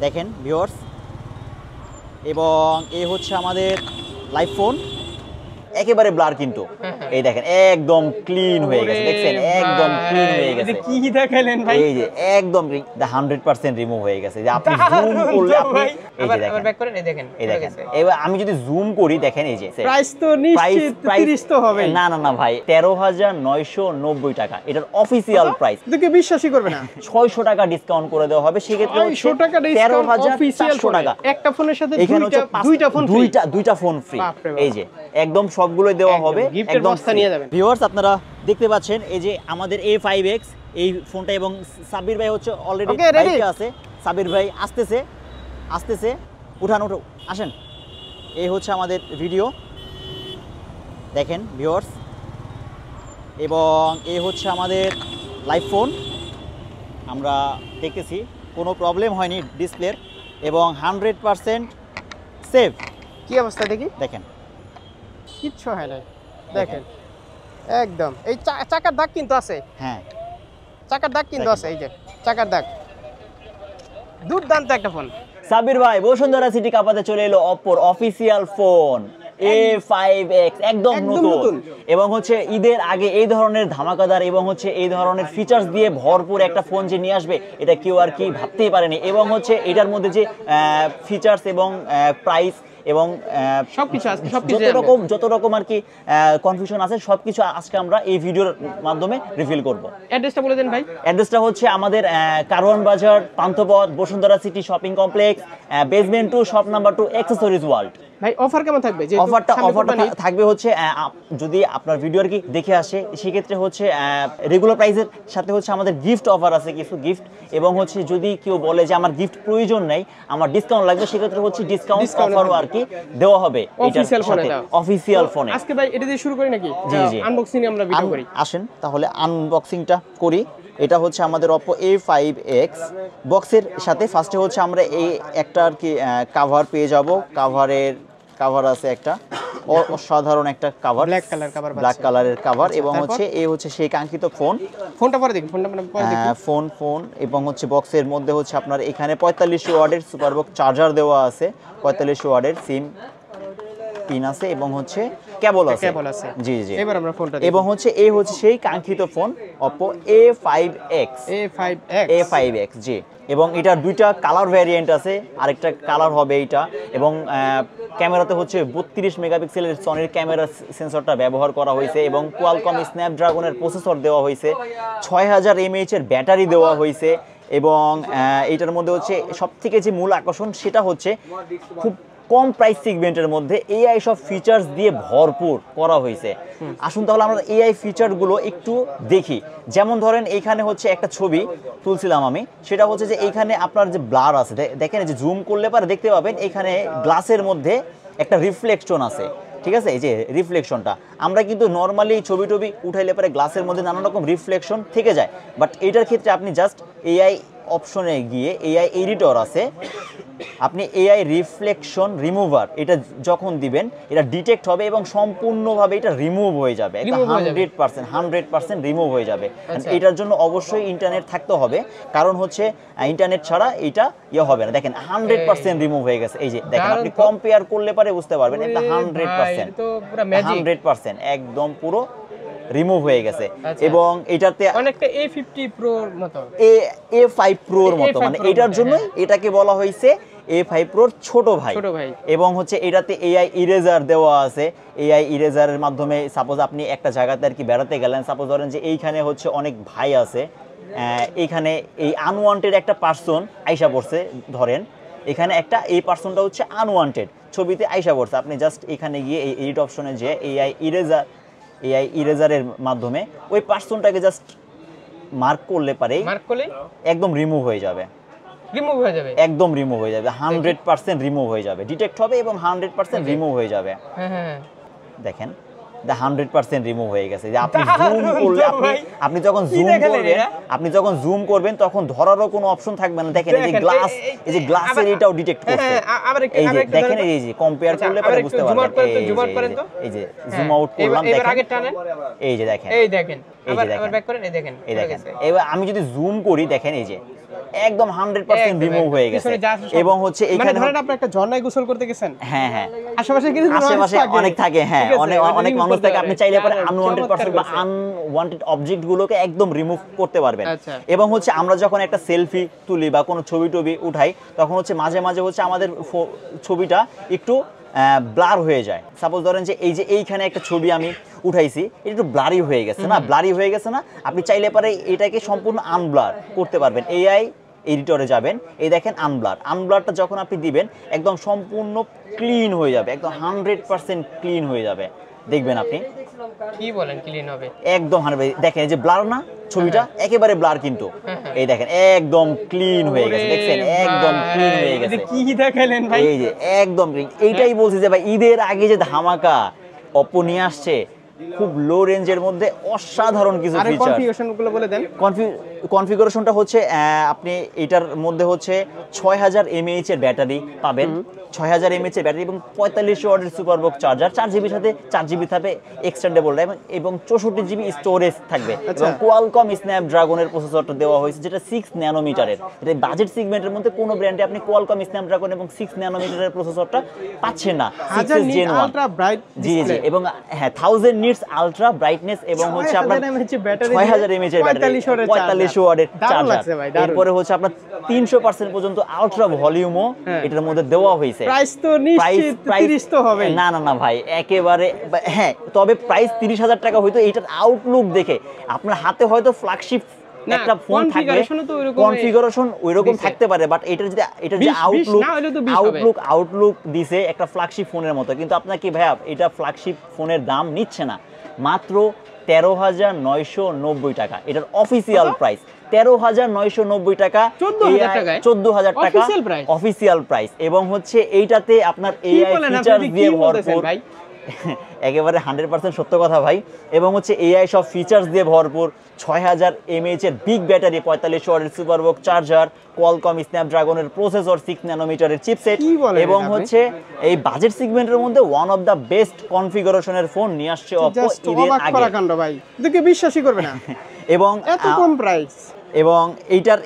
দেখেন ভিউয়ার্স, এবং এই হচ্ছে আমাদের লাইভ ফোন, একেবারে ব্লার কিন্তু এই দেখেন একদম ক্লিন হয়ে গেছে, দেখছেন একদম ক্লিন হয়ে গেছে। কি দেখাইলেন ভাই? এই যে একদম 100% রিমুভ হয়ে গেছে, যে আপনি জুম করলে আপনি এই যে দেখেন, ব্যাক করেন, এই দেখেন, এই দেখেন। এবার আমি যদি জুম করি দেখেন, এই যে প্রাইস তো নিশ্চিত 30 তো হবে না না না ভাই, 13,990 টাকা এটার অফিশিয়াল প্রাইস। দেখে বিশ্বাসই করবে না, 600 টাকা ডিসকাউন্ট করে দেওয়া হবে, সেক্ষেত্রে 600 টাকা ডিসকাউন্ট অফিশিয়াল টাকা। একটা ফোনের সাথে দুইটা ফোন ফ্রি, দুইটা ফোন ফ্রি। এই যে একদম সবগুলোই দেওয়া হবে, একদম বস্তা নিয়ে যাবেন। ভিউয়ার্স আপনারা দেখতে পাচ্ছেন এই যে আমাদের A5X এই ফোনটা, এবং সাবির ভাই হচ্ছে অলরেডি বাইকে আছে। সাবির ভাই আসতেছে, উঠান আসেন। এই হচ্ছে আমাদের ভিডিও, দেখেন ভিউয়ার্স, এবং এই হচ্ছে আমাদের লাইভ ফোন। আমরা দেখতেছি কোনো প্রবলেম হয়নি ডিসপ্লের, এবং 100% সেভ। কি অবস্থা দেখি, দেখেন কিচ্ছু হয় না, দেখেন একদম। এই চাকার দাগ কিন্তু আছে, হ্যাঁ চাকার দাগ কিন্তু আছে, এই যে চাকার দাগ। দুর্দান্ত একটা ফোন। সাবির ভাই বসুন্ধরা সিটি কাপাতে চলে এলো অপোর অফিসিয়াল ফোন A5X, একদম নতুন, এবং হচ্ছে ঈদের আগে এই ধরনের ধামাকাদার এবং হচ্ছে এই ধরনের ফিচার্স দিয়ে ভরপুর একটা ফোন যে নিয়ে আসবে, এটা কেউ আর কি ভাবতেই পারেনি। এবং হচ্ছে এটার মধ্যে যে ফিচার্স এবং প্রাইস এবং যত রকম আর কি কনফিউশন আছে, সবকিছু আজকে আমরা এই ভিডিওর মাধ্যমে রিভিল করব। অ্যাড্রেসটা বলে দেন ভাই। অ্যাড্রেসটা হচ্ছে আমাদের কারওয়ান বাজার, Panthapath, Bashundhara city shopping complex, basement 2, shop number 2, accessories world. ভাই অফার কেমন থাকবে? যে অফারটা থাকবে হচ্ছে, যদি আপনার ভিডিও আর কি দেখে আসে, সেক্ষেত্রে হচ্ছে রেগুলার প্রাইসের সাথে হচ্ছে আমাদের গিফট অফার আছে, কিছু গিফট, এবং হচ্ছে যদি কেউ বলে যে আমার গিফট প্রয়োজন নেই, আমার ডিসকাউন্ট লাগবে, সেক্ষেত্রে হচ্ছে ডিসকাউন্ট অফারও আর কি দেওয়া হবে অফিসিয়াল ফোনে। আজকে ভাই এটা দিয়ে শুরু করি নাকি? জি জি, আনবক্সিং আমরা ভিডিও করি। আসেন তাহলে আনবক্সিংটা করি। এটা হচ্ছে আমাদের Oppo A5X বক্সের সাথে ফার্স্টে হচ্ছে আমরা এই একটা আর কি কভার পেয়ে যাব। কভার আছে একটা অসাধারণ একটা কভার, ব্ল্যাক কালারের কভার, এবং হচ্ছে এই হচ্ছে সেই কাঙ্ক্ষিত ফোনটা পরে দেখি, ফোন এবং হচ্ছে বক্সের মধ্যে হচ্ছে আপনার এখানে 45 ওয়াটের সুপারবক্স চার্জার দেওয়া আছে, 45 ওয়াটের সিম পিন আছে, এবং হচ্ছে কেবল আছে। জি জি, এবার আমরা ফোনটা দেখি। এবং হচ্ছে এই হচ্ছে সেই কাঙ্ক্ষিত ফোন Oppo A5X জি। এবং এটার দুইটা কালার ভ্যারিয়েন্ট আছে, আরেকটা কালার হবে এইটা। এবং ক্যামেরাতে হচ্ছে 32 মেগাপিক্সেলের সনির ক্যামেরা সেন্সরটা ব্যবহার করা হয়েছে, এবং কোয়ালকম স্ন্যাপড্রাগনের প্রসেসর দেওয়া হয়েছে, 6000 mAh এর ব্যাটারি দেওয়া হয়েছে। এবং এইটার মধ্যে হচ্ছে সবথেকে যে মূল আকর্ষণ, সেটা হচ্ছে খুব কম প্রাইস সেগমেন্টের মধ্যে এআই সব ফিচার্স দিয়ে ভরপুর করা হয়েছে। আসুন তাহলে আমরা এআই ফিচারগুলো একটু দেখি। যেমন ধরেন এইখানে হচ্ছে একটা ছবি তুলছিলাম আমি, সেটা হচ্ছে যে এইখানে আপনার যে ব্লার আছে, দেখেন যে জুম করলে পরে দেখতে পাবেন এখানে গ্লাসের মধ্যে একটা রিফ্লেকশন আছে, ঠিক আছে? এই যে রিফ্লেকশনটা আমরা কিন্তু নর্মালি ছবি উঠাইলে পরে গ্লাসের মধ্যে নানা রকম রিফ্লেকশন থেকে যায়, বাট এইটার ক্ষেত্রে আপনি জাস্ট এআই অপশনে গিয়ে এআই এডিটর আছে, আপনি এআই রিফ্লেকশন রিমুভার এটা যখন দিবেন, এটা ডিটেক্ট হবে এবং সম্পূর্ণভাবে এটা রিমুভ হয়ে যাবে, 100% রিমুভ হয়ে যাবে। এটার জন্য অবশ্যই ইন্টারনেট থাকতে হবে, কারণ হচ্ছে ইন্টারনেট ছাড়া এটা ইয়ে হবে না। দেখেন 100% রিমুভ হয়ে গেছে। এই যে দেখেন, আপনি কম্পেয়ার করলে পরে বুঝতে পারবেন এটা 100% একদম পুরো রিমুভ হয়ে গেছে। এবং এটাতে অনেকটা A50 Pro এর মতো, A5 Pro এর মতো, মানে এটার জন্য এটাকে বলা হয়েছে A5 Pro ছোট ভাই। এবং হচ্ছে এটাতে এআই ইরেজার দেওয়া আছে। এআই ইরেজারের মাধ্যমে সাপোজ আপনি একটা জায়গাতে আর কি বেড়াতে গেলেন, সাপোজ ধরেন যে এইখানে হচ্ছে অনেক ভাই আছে, এইখানে এই আনওয়ান্টেড একটা পার্সন আইসা পড়ছে, ধরেন এখানে একটা এই পার্সনটা হচ্ছে আনওয়ান্টেড ছবিতে আইসা পড়ছে, আপনি জাস্ট এখানে গিয়ে এই এডিট অপশনে যে এআই ইরেজারের মাধ্যমে ওই পার্সনটাকে জাস্ট মার্ক করলে একদম রিমুভ হয়ে যাবে, একদম রিমুভ হয়ে যাবে, 100% রিমুভ হয়ে যাবে, ডিটেক্ট হবে এবং 100% রিমুভ হয়ে যাবে। দেখেন 100% রিমুভ হয়ে গেছে। যে আপনি জুম করলে, আপনি যখন জুম করবেন তখন ধরারও কোনো অপশন থাকবে না। দেখেন এই যে গ্লাসের এটাও ডিটেক্ট করছে। এই যে দেখেন, এই যে কম্পেয়ার করলে পরে বুঝতে পারবেন। এই যে জুম আউট করলাম, দেখেন এই যে দেখেন, এবার আমি যদি জুম করি, দেখেন এই যে একদম 100% রিমুভ হয়ে গেছে। এবং হচ্ছে এখানে ধরেন আপনি একটা ঝর্ণায় গোসল করতে গেছেন, হ্যাঁ হ্যাঁ আশেপাশে কিন্তু আশেপাশে অনেক থাকে, হ্যাঁ অনেক মানুষ থাকে, আপনি চাইলে পরে আনওয়ান্টেড পারসন বা আনওয়ান্টেড অবজেক্ট গুলোকে একদম রিমুভ করতে পারবেন। এবং হচ্ছে আমরা যখন একটা সেলফি তুলি বা কোনো ছবি টবি উঠাই, তখন হচ্ছে মাঝে মাঝে হচ্ছে আমাদের ছবিটা একটু ব্লার হয়ে যায়। সাপোজ ধরেন যে এই যে এইখানে একটা ছবি আমি উঠাইছি, এটা একটু ব্লারি হয়ে গেছে না, ব্লারি হয়ে গেছে না, আপনি চাইলে পারে এটাকে সম্পূর্ণ আনব্লার করতে পারবেন। এআই এডিটরে যাবেন, এই দেখেন আনব্লারটা যখন আপনি দিবেন একদম সম্পূর্ণ ক্লিন হয়ে যাবে, একদম 100% ক্লিন হয়ে যাবে, দেখবেন আপনি। কি বলেন ক্লিন হবে? একদম 100%। দেখেন যে ব্লার না ছবিটা, একেবারে ব্লার কিন্তু এই দেখেন একদম ক্লিন হয়ে গেছে, দেখছেন একদম ক্লিন হয়ে গেছে। কি দেখাইলেন ভাই? এই যে একদম ক্লিন। এইটাই বলছি যে ভাই ঈদের আগে যে ধামাকা অপো নিয়ে আসছে, খুব লো রেঞ্জের মধ্যে অসাধারণ কিছু ফিচার। কনফিগারেশনগুলো বলে দেন। কনফিগারেশনটা হচ্ছে আপনি এটার মধ্যে হচ্ছে 6000 mAh এর ব্যাটারি পাবেন, 6000 mAh এর ব্যাটারি এবং 45 ওয়াটের সুপারবক্স চার্জার, 4GB সাথে 4GB থাকবে এক্সটেন্ডেবল RAM এবং 64GB স্টোরেজ থাকবে। এবং কোয়ালকম স্ন্যাপড্রাগনের প্রসেসরটা দেওয়া হয়েছে, যেটা 6 ন্যানোমিটারের। এটা বাজেট সেগমেন্টের মধ্যে কোনো ব্র্যান্ডে আপনি কোয়ালকম স্ন্যাপড্রাগন এবং 6 ন্যানোমিটারের প্রসেসরটা পাচ্ছেন না। 6 Gen 1 আলট্রা ব্রাইট জি জি এবং হ্যাঁ 1000 নিটস আলট্রা ব্রাইটনেস এবং হচ্ছে আপনার 6000 mAh এর ব্যাটারি, 45 ওয়াটের চার্জার। এরপরে হচ্ছে আপনার 300% পর্যন্ত আলট্রা ভলিউমও এটার মধ্যে দেওয়া হয়েছে। প্রাইস তো নিশ্চিত 30 তো হবে না না না ভাই, একেবারে হ্যাঁ, তবে প্রাইস 30,000 টাকা হয়তো এটার আউটলুক দেখে আপনার হাতে হয়তো ফ্ল্যাগশিপ একটা ফোন থাকবে, কনফিগারেশন ওইরকম থাকতে পারে, বাট এটার যে আউটলুক দিছে একটা ফ্ল্যাগশিপ ফোনের মতো। কিন্তু আপনার কি ভাইয়া, এটা ফ্ল্যাগশিপ ফোনের দাম নিচ্ছে না, মাত্র 13,990 টাকা এটার অফিসিয়াল প্রাইস। 13,990 টাকা, 14,000 টাকা অফিসিয়াল প্রাইস। এবং হচ্ছে এইটাতে আপনার এআই ফিচার দিয়ে ভরপুর, একেবারে 100% সত্য কথা ভাই। এবং হচ্ছে এআই সব ফিচার্স দিয়ে ভরপুর, 6000 mAh এর বিগ ব্যাটারি, 45 ওয়াটের সুপারবক্স চার্জার, কোয়ালকম স্ন্যাপড্রাগনের প্রসেসর, 6 ন্যানোমিটারের চিপসেট, এবং হচ্ছে এই বাজেট সেগমেন্টের মধ্যে ওয়ান অফ দা বেস্ট কনফিগারেশনের ফোন নিয়ে আসছে অপো ঈদের আগে। ভাই দেখে বিশ্বাসই করবে না এবং এত কম প্রাইস। এবং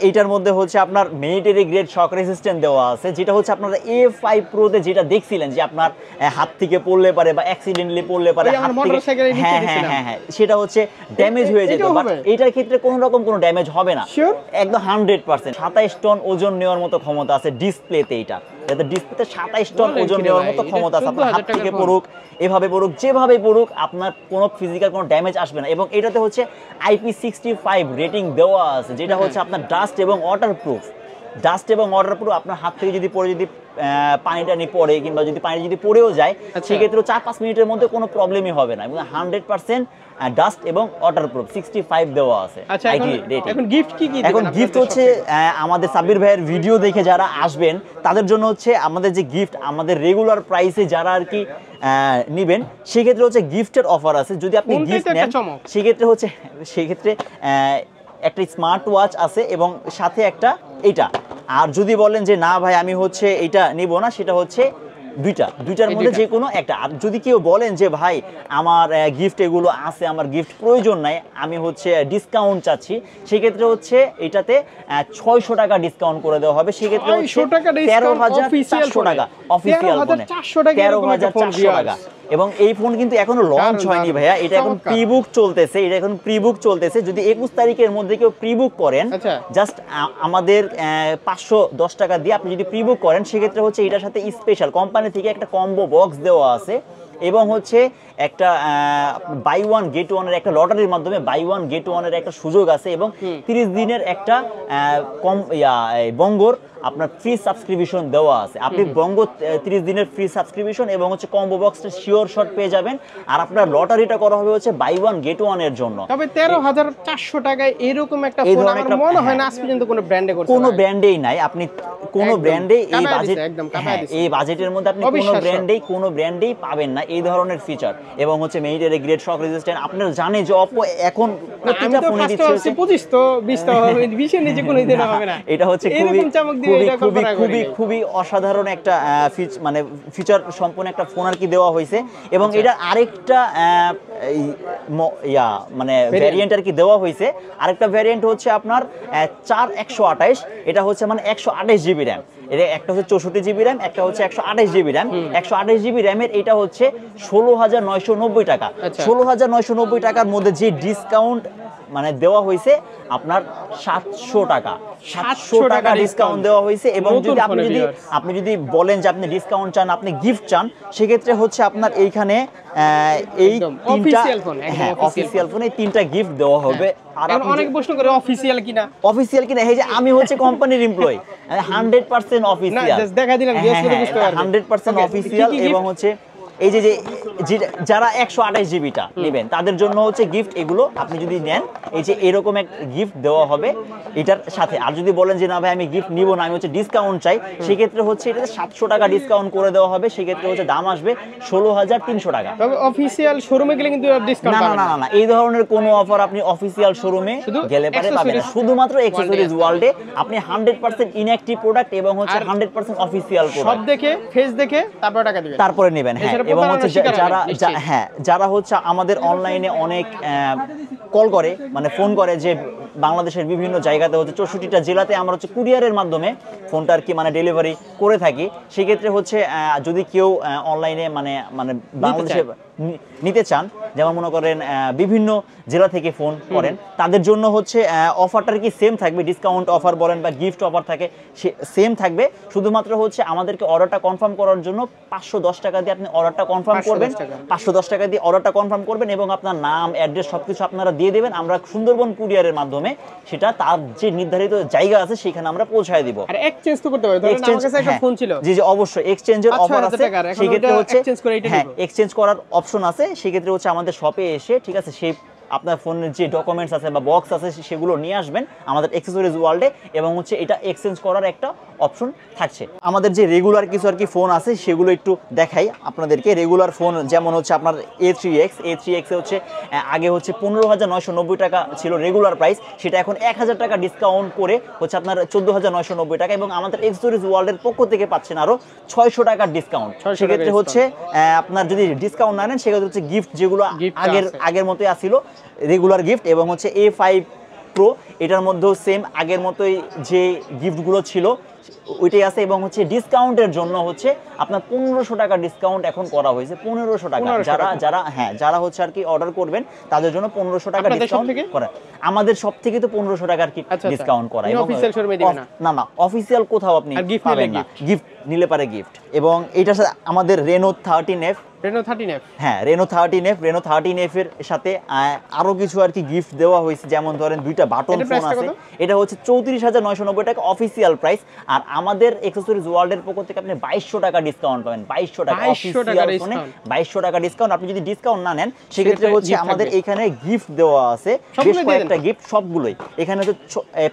এইটার মধ্যে হচ্ছে আপনার মিলিটারি গ্রেড শক রেসিস্ট্যান্ট দেওয়া আছে, যেটা হচ্ছে আপনারা A5 প্রোতে যেটা দেখছিলেন যে আপনার হাত থেকে পড়লে পারে বা অ্যাক্সিডেন্টলি পড়লে পারে হাত থেকে, হ্যাঁ হ্যাঁ হ্যাঁ হ্যাঁ, সেটা হচ্ছে ড্যামেজ হয়ে যেত, বাট এটার ক্ষেত্রে কোনো রকম কোনো ড্যামেজ হবে না, একদম 100%। 27 টন ওজন নেওয়ার মতো ক্ষমতা আছে ডিসপ্লেতে, যাতে ডিসপ্লেতে 27 টন ওজন নেওয়ার মতো ক্ষমতা আছে। আপনার হাত থেকে পড়ুক, এভাবে পড়ুক, যেভাবে পড়ুক, আপনার কোনো ফিজিক্যাল কোনো ড্যামেজ আসবে না। এবং এটাতে হচ্ছে IP65 রেটিং দেওয়া আছে, যেটা হচ্ছে আপনার ডাস্ট এবং ওয়াটারপ্রুফ। আপনার হাত থেকে যদি পড়ে, যদি পানি টানি পড়ে কিংবা যদি পানি যদি পড়েও যায়, সেক্ষেত্রে 4-5 মিনিটের মধ্যে কোনো প্রবলেমই হবে না। এবং 100% ডাস্ট এবং ওয়াটারপ্রুফ 65 দেওয়া আছে। এখন গিফট হচ্ছে আমাদের সাব্বির ভাইয়ের ভিডিও দেখে যারা আসবেন তাদের জন্য হচ্ছে আমাদের যে গিফট, আমাদের রেগুলার প্রাইসে যারা আর কি নিবেন, সেক্ষেত্রে হচ্ছে গিফটের অফার আছে। যদি আপনি গিফট নেন সেক্ষেত্রে একটা স্মার্ট ওয়াচ আছে এবং সাথে একটা এটা। আর যদি বলেন যে না ভাই আমি হচ্ছে এটা নিব না, সেটা হচ্ছে দুইটার মধ্যে যে কোনো একটা। আর যদি কেউ বলেন যে ভাই আমার গিফট এগুলো আছে, আমার গিফট প্রয়োজন নাই, আমি হচ্ছে ডিসকাউন্ট চাচ্ছি, সেক্ষেত্রে হচ্ছে এটাতে 600 টাকা ডিসকাউন্ট করে দেওয়া হবে। সেক্ষেত্রে হচ্ছে 13,400 টাকা অফিসিয়াল ফোনে, 13,400 টাকা। এবং এই ফোন কিন্তু এখনো লঞ্চ হয়নি ভাইয়া, এটা এখন প্রিবুক চলতেছে। যদি 21 তারিখের মধ্যে কেউ প্রিবুক করেন, জাস্ট আমাদের 510 টাকা দিয়ে আপনি যদি প্রিবুক করেন, সেক্ষেত্রে হচ্ছে এটার সাথে স্পেশাল কোম্পানি থেকে একটা কম্বো বক্স দেওয়া আছে এবং হচ্ছে একটা বাই ওয়ান গেট ওয়ানের একটা লটারির মাধ্যমে বাই ওয়ান গেট ওয়ানের একটা সুযোগ আছে এবং 30 দিনের একটা বঙ্গর আপনার ফ্রি সাবস্ক্রিপশন দেওয়া আছে। আপনি বঙ্গ 30 দিনের ফ্রি সাবস্ক্রিপশন এবং হচ্ছে কম্বো বক্সটা শিওর শট পেয়ে যাবেন। আর আপনার লটারিটা করা হবে হচ্ছে বাই ওয়ান গেট ওয়ানের জন্য। তবে 13,400 টাকায় এরকম একটা ফোন আমার মনে হয় না আজ পর্যন্ত কোনো ব্র্যান্ডে করছে, কোনো ব্র্যান্ডেই নাই। আপনি কোনো ব্র্যান্ডে এই বাজেটের মধ্যে আপনি কোনো ব্র্যান্ডেই পাবেন না এই ধরনের ফিচার এবং হচ্ছে মিলিটারি গ্রেড শক রেজিস্ট্যান্ট। আপনারা জানেন যে অপো এখন প্রত্যেকটা ফোনে দিচ্ছে 25 তো 20 তো 20 এর নিচে কোনো দিন হবে না। এটা হচ্ছে খুবই এটা খুবই কল্পনা খুবই করি। খুবই অসাধারণ একটা মানে ফিচার সম্পন্ন একটা ফোন আর কি দেওয়া হয়েছে এবং এটা আরেকটা মানে ভ্যারিয়েন্ট আর কি দেওয়া হয়েছে। আরেকটা ভ্যারিয়েন্ট হচ্ছে আপনার 4128, এটা হচ্ছে মানে 128 জিবি র্যাম। এটা একটা হচ্ছে 64 জিবি র্যাম, একটা হচ্ছে 128 জিবি র্যাম। 128 জিবি র্যামের এটা হচ্ছে 16,990 টাকা। আচ্ছা। 16,990 টাকার মধ্যে যে ডিসকাউন্ট মানে দেওয়া হয়েছে আপনার 700 টাকা, 700 টাকা ডিসকাউন্ট দেওয়া হয়েছে। এবং নতুন যদি ফোনে viewers। আপনি যদি বলেন যে আপনি ডিসকাউন্ট চান, আপনি গিফট চান, সেক্ষেত্রে হচ্ছে আপনার এইখানে এই একদম তিনটা, official phone, একদম হ্যাঁ official অফিসিয়াল ফোনে তিনটা গিফট দেওয়া হবে। আর এখন আপনি অনেক প্রশ্ন করে অফিসিয়াল কিনা। অফিসিয়াল কিনা, এই যে আমি হচ্ছে কোম্পানির এমপ্লয়ি, 100% অফিসিয়াল। just দেখা দিলাম, viewers করে বুঝতে পারবে। 100% Okay, অফিসিয়াল। কি কি এবং gift? হচ্ছে এই যে যারা 128 জিবিটা নেবেন তাদের জন্য হচ্ছে গিফট এগুলো। আপনি যদি নেন এই যে এরকম এক গিফট দেওয়া হবে এটার সাথে। আর যদি বলেন যে না ভাই আমি গিফট নিব না, আমি হচ্ছে ডিসকাউন্ট চাই, সেক্ষেত্রে হচ্ছে এটাতে 700 টাকা ডিসকাউন্ট করে দেওয়া হবে। সেক্ষেত্রে হচ্ছে দাম আসবে 16,300 টাকা। তবে অফিসিয়াল শোরুমে গেলে কিন্তু ডিসকাউন্ট না না পাবেন না না না, এই ধরনের কোনো অফার আপনি অফিসিয়াল শোরুমে শুধু গেলে পারে পাবেন না। accessories শুধুমাত্র অ্যাকসেসরিজ world-এ ওয়ার্ল্ডে আপনি 100% ইনঅ্যাক্টিভ প্রোডাক্ট এবং হচ্ছে আর 100% অফিসিয়াল সব প্রোডাক্ট দেখে ফেস দেখে তারপর টাকা দিবেন। তারপরে নেবেন। হ্যাঁ, এছাড়া এবং প্রতারণার হচ্ছে শিকার হবেন, যারা নিশ্চিত। হ্যাঁ যারা হচ্ছে আমাদের অনলাইনে অনেক কল করে, মানে ফোন করে যে বাংলাদেশের বিভিন্ন জায়গাতে হচ্ছে 64টা জেলাতে আমরা হচ্ছে কুরিয়ারের মাধ্যমে ফোনটা আর কি মানে ডেলিভারি করে থাকি। সেক্ষেত্রে হচ্ছে যদি কেউ অনলাইনে মানে মানে বাংলাদেশে নিতে চান, যেমন মনে করেন বিভিন্ন জেলা থেকে ফোন করেন, তাদের জন্য হচ্ছে অফারটার কি সেম থাকবে। ডিসকাউন্ট অফার বলেন বা গিফট অফার থাকে, সেম থাকবে। শুধুমাত্র হচ্ছে আমাদেরকে অর্ডারটা কনফার্ম করার জন্য 510 টাকা দিয়ে আপনি অর্ডারটা কনফার্ম করবেন। 510 টাকা দিয়ে অর্ডারটা কনফার্ম করবেন এবং আপনার নাম, অ্যাড্রেস সবকিছু আপনারা দিয়ে দেবেন। আমরা সুন্দরবন কুরিয়ারের মাধ্যমে সেটা তার যে নির্ধারিত জায়গা আছে সেখানে আমরা পৌঁছায় দিব। আর এক্সচেঞ্জ তো করতে পারবে। ধরেন আমার কাছে একটা ফোন ছিল, জি জি অবশ্যই এক্সচেঞ্জের অফার 5,000 আছে। টাকার, এখন সেক্ষেত্রে ওটা হচ্ছে exchange করে এটা হ্যাঁ নিবো। এক্সচেঞ্জ করার অপশন আছে। সেক্ষেত্রে হচ্ছে আমাদের শপে এসে, ঠিক আছে, সেই আপনার ফোনের যে ডকুমেন্টস আছে বা বক্স আছে সেগুলো নিয়ে আসবেন আমাদের অ্যাকসেসরিজ ওয়ার্ল্ডে এবং হচ্ছে এটা এক্সচেঞ্জ করার একটা অপশন থাকছে। আমাদের যে রেগুলার কিছু আর কি ফোন আছে সেগুলো একটু দেখাই আপনাদেরকে। রেগুলার ফোন যেমন হচ্ছে আপনার A3X এ হচ্ছে আগে হচ্ছে 15,990 টাকা ছিল রেগুলার প্রাইস, সেটা এখন 1,000 টাকা ডিসকাউন্ট করে হচ্ছে আপনার 14,990 টাকা। এবং আমাদের অ্যাকসেসরিজ ওয়ার্ল্ডের পক্ষ থেকে পাচ্ছেন আরো 600 টাকার ডিসকাউন্ট। 600 সেক্ষেত্রে টাকা হচ্ছে আপনার যদি ডিসকাউন্ট না নেন সেক্ষেত্রে হচ্ছে গিফট যেগুলো Gift আছে। আগের মতোই আসিল রেগুলার গিফট। এবং হচ্ছে A5 Pro এটার মধ্যেও সেম আগের মতোই যে গিফটগুলো ছিল ওইটাই আছে। এবং হচ্ছে ডিসকাউন্টের জন্য হচ্ছে আপনার 1500 টাকা ডিসকাউন্ট এখন করা হয়েছে। 1500 টাকা 1500 যারা টাকা। যারা হ্যাঁ যারা হচ্ছে আর কি অর্ডার করবেন তাদের জন্য 1500 টাকা আপনাদের ডিসকাউন্ট সব থেকে? করা। আমাদের সব থেকে তো 1500 টাকার কি আচ্ছা, ডিসকাউন্ট করা। আপনি এবং official showroom-এ দিবেন না? না না অফিসিয়াল কোথাও আপনি আর gift পাবেন নিলে না। গিফট নিলে পারে গিফট। এবং এটার সাথে আমাদের Reno 13F, Reno 13F হ্যাঁ Reno 13F এর সাথে আরো কিছু আর কি গিফট দেওয়া হয়েছে। যেমন ধরেন দুইটা বাটন এটার ফোন price টা আছে, কত? এটা হচ্ছে 34,990 টাকা অফিসিয়াল প্রাইস। আর আমাদের অ্যাকসেসরিজ ওয়ার্ল্ডের পক্ষ থেকে আপনি 2200 টাকা ডিসকাউন্ট পাবেন। 2200 টাকা 2200 টাকা অফিসিয়াল ফোনে discount। 2200 টাকা ডিসকাউন্ট। আপনি যদি ডিসকাউন্ট না নেন সেক্ষেত্রে সেক্ষেত্রে হচ্ছে gift আমাদের থাকবে। এখানে গিফট দেওয়া আছে সবগুলোই বেশ দিয়ে কয়েকটা দেন। গিফট, সবগুলোই এখানে হচ্ছে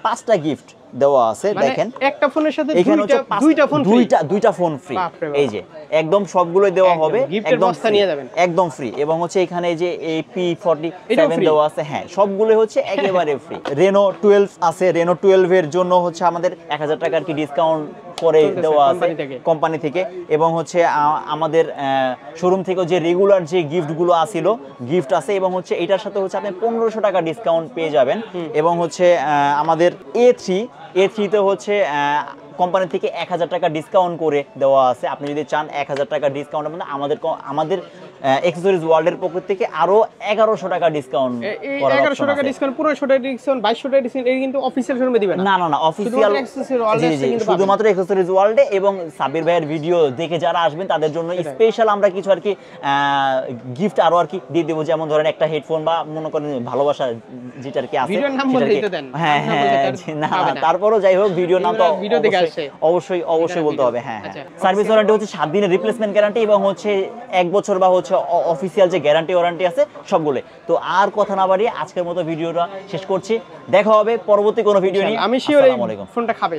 5টা গিফট দেওয়া আছে। মানে দেখেন একটা ফোনের সাথে এখানে হচ্ছে দুইটা ফোন ফ্রি। দুইটা ফোন ফ্রি। বাপরে বাপ। এই যে একদম সবগুলোই দেওয়া একদম, হবে, গিফটের বস্তা free, নিয়ে যাবেন। একদম ফ্রি। এবং হচ্ছে এখানে যে এটাও P47 free? দেওয়া আছে, হ্যাঁ সবগুলো হচ্ছে একেবারে ফ্রি। Reno 12 আছে, Reno 12 এর জন্য হচ্ছে আমাদের 1,000 টাকার কি ডিসকাউন্ট করে চলতেছে দেওয়া আছে কোম্পানি থেকে। কোম্পানি থেকে। এবং হচ্ছে আমাদের শোরুম থেকে যে রেগুলার যে গিফটগুলো আসিল গিফট আছে। এবং হচ্ছে এটার সাথে হচ্ছে আপনি 1500 টাকা ডিসকাউন্ট পেয়ে যাবেন। এবং হচ্ছে আমাদের A3 তে হচ্ছে কোম্পানি থেকে 1,000 টাকা ডিসকাউন্ট করে দেওয়া আছে। আপনি যদি চান 1,000 টাকা ডিসকাউন্ট মানে আমাদের অ্যাকসেসরিজ ওয়ার্ল্ডের পক্ষ থেকে আরো 1100 টাকা ডিসকাউন্ট এই করার 1100 অপশন টাকা আছে। ডিসকাউন্ট, 1500 টাকা ডিসকাউন্ট, 2200 টাকা ডিসকাউন্ট, এই কিন্তু অফিসিয়াল শোরুমে দিবেন না। না অফিসিয়াল শুধুমাত্র accessories world-এ এসে কিন্তু পাবেন। শুধুমাত্র অ্যাকসেসরিজ ওয়ার্ল্ডে। এবং সাবির ভাইয়ের ভিডিও দেখে যারা আসবেন তাদের জন্য স্পেশাল আমরা কিছু আর কি গিফট আরো আর কি দিয়ে দেবো। যেমন ধরেন একটা হেডফোন বা মনে করেন ভালোবাসা যেটা আর কি আছে ভিডিওর নাম সেটা আর বলতেই কি- তো দেন। হ্যাঁ নাম বলতে হ্যাঁ তার জি, না হবে না। তারপরও যাই হোক ভিডিও নাম তো ভিডিও দেখে আসছে। অবশ্যই বলতে ভিডিও। হবে। হ্যাঁ আচ্ছা। সার্ভিস ওয়ারেন্টি হচ্ছে 7 দিনের রিপ্লেসমেন্ট গ্যারান্টি এবং হচ্ছে 1 বছর বা হচ্ছে অফিসিয়াল যে গ্যারান্টি ওয়ারেন্টি আছে সবগুলো। তো আর কথা না বাড়িয়ে আজকের মতো ভিডিওটা শেষ করছি। দেখা হবে পরবর্তী কোনো ভিডিও নিয়ে। আমি শিওর এই আসসালামু আলাইকুম। ফোনটা খাবে।